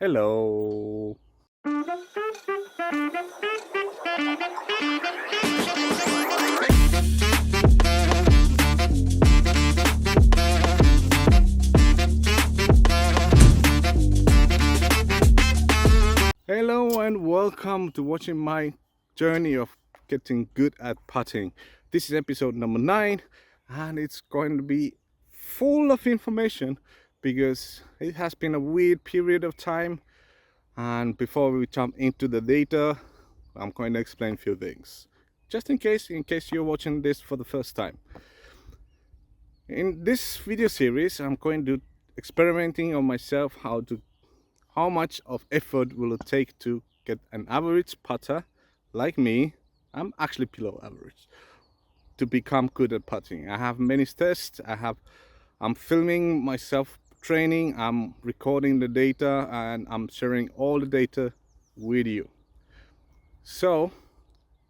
Hello. Hello and welcome to watching my journey of getting good at putting. This is episode number 9 and it's going to be full of information because it has been a weird period of time. And before we jump into the data, I'm going to explain a few things just in case you're watching this for the first time. In this video series, I'm going to experimenting on myself how much of effort will it take to get an average putter like me. I'm actually below average to become good at putting. I have many tests. I'm filming myself training, I'm recording the data, and I'm sharing all the data with you. So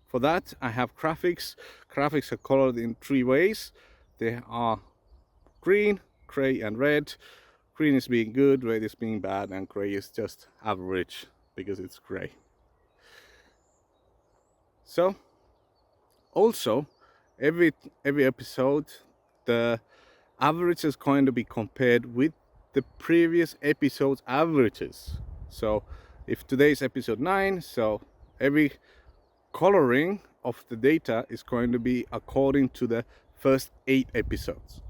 for that I have graphics. Graphics are colored in 3 ways. They are green, gray and red. Green is being good, red is being bad, and gray is just average because it's gray. So also every episode the average is going to be compared with the previous episode's averages. So if today's episode 9, so every coloring of the data is going to be according to the first 8 episodes.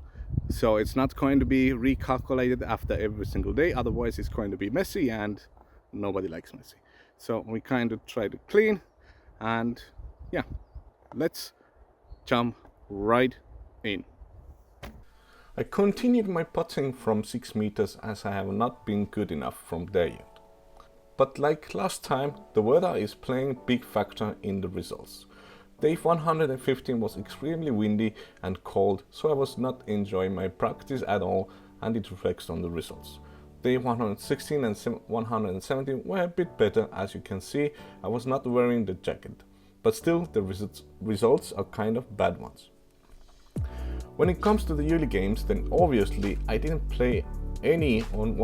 So it's not going to be recalculated after every single day, otherwise it's going to be messy and nobody likes messy. So we kind of try to clean, and yeah, let's jump right in. I continued my putting from 6 meters as I have not been good enough from there yet. But like last time, the weather is playing a big factor in the results. Day 115 was extremely windy and cold, so I was not enjoying my practice at all, and it reflects on the results. Day 116 and 117 were a bit better. As you can see, I was not wearing the jacket, but still the results are kind of bad ones. When it comes to the yearly games, then obviously I didn't play any on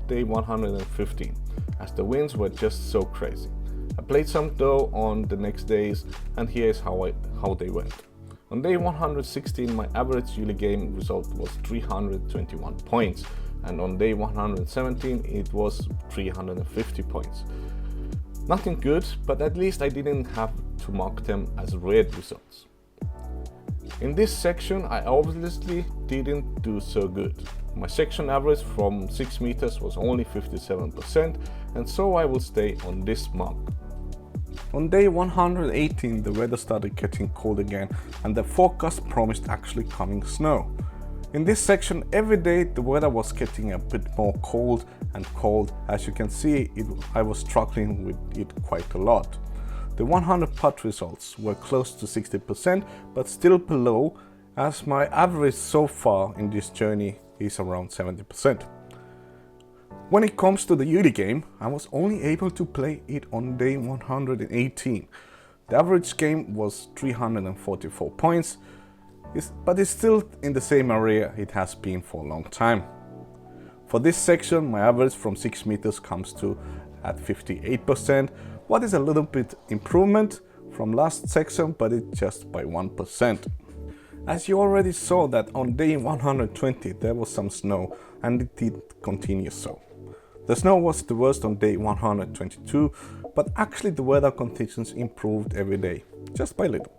day 115 as the winds were just so crazy. I played some though on the next days, and here's how they went. On day 116 my average yearly game result was 321 points, and on day 117 it was 350 points. Nothing good, but at least I didn't have to mark them as red results. In this section I obviously didn't do so good. My section average from 6 meters was only 57%, and so I will stay on this mark. On day 118 the weather started getting cold again, and the forecast promised actually coming snow. In this section every day the weather was getting a bit more cold and cold. As you can see, I was struggling with it quite a lot. The 100 putt results were close to 60%, but still below, as my average so far in this journey is around 70%. When it comes to the yearly game, I was only able to play it on day 118. The average game was 344 points, but it's still in the same area it has been for a long time. For this section, my average from 6 meters comes to at 58%, what is a little bit improvement from last section, but it's just by 1%. As you already saw that on day 120 there was some snow, and it did continue so. The snow was the worst on day 122, but actually the weather conditions improved every day, just by little.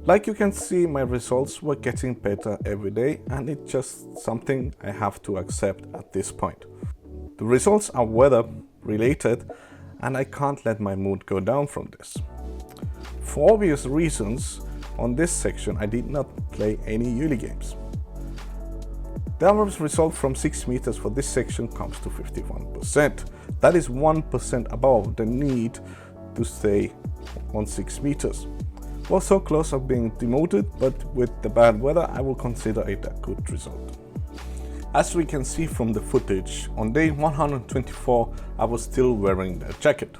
Like you can see, my results were getting better every day, and it's just something I have to accept at this point. The results are weather related, and I can't let my mood go down from this. For obvious reasons, on this section I did not play any yearly games. The average result from 6 meters for this section comes to 51%. That is 1% above the need to stay on 6 meters. Was so close of being demoted, but with the bad weather I will consider it a good result. As we can see from the footage, on day 124 I was still wearing the jacket.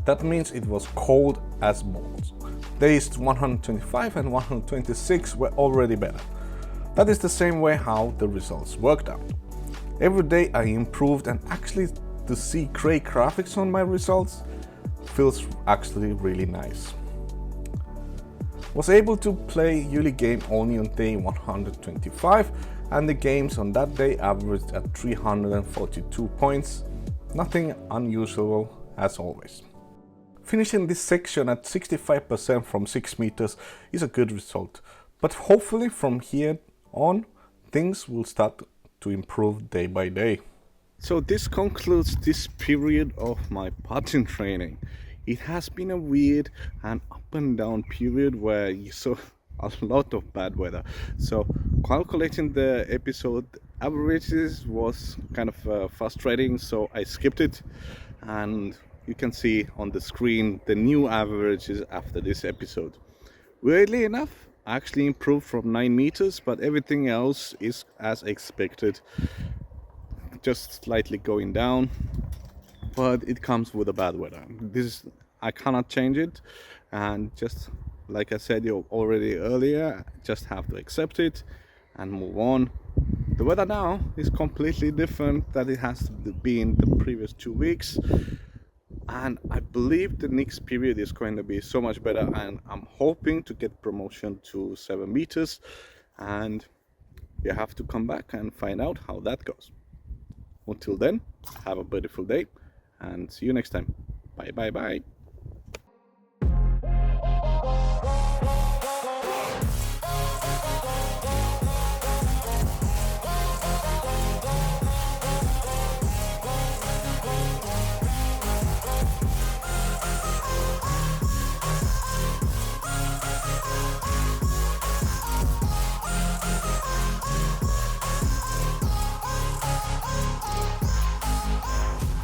That means it was cold as balls. Days 125 and 126 were already better. That is the same way how the results worked out. Every day I improved, and actually to see great graphics on my results feels actually really nice. Was able to play yearly game only on day 125, and the games on that day averaged at 342 points. Nothing unusual as always. Finishing this section at 65% from 6 meters is a good result, but hopefully from here on things will start to improve day by day. So this concludes this period of my putting training. It has been a weird and up and down period where you saw a lot of bad weather. So calculating the episode averages was kind of frustrating, so I skipped it, and you can see on the screen the new averages after this episode. Weirdly enough, I actually improved from 9 meters, but everything else is as expected, just slightly going down, but it comes with a bad weather. I cannot change it, and just like I said already earlier, just have to accept it and move on. The weather now is completely different than it has been the previous 2 weeks, and I believe the next period is going to be so much better, and I'm hoping to get promotion to 7 meters, and you have to come back and find out how that goes. Until then, have a beautiful day and see you next time. Bye bye bye.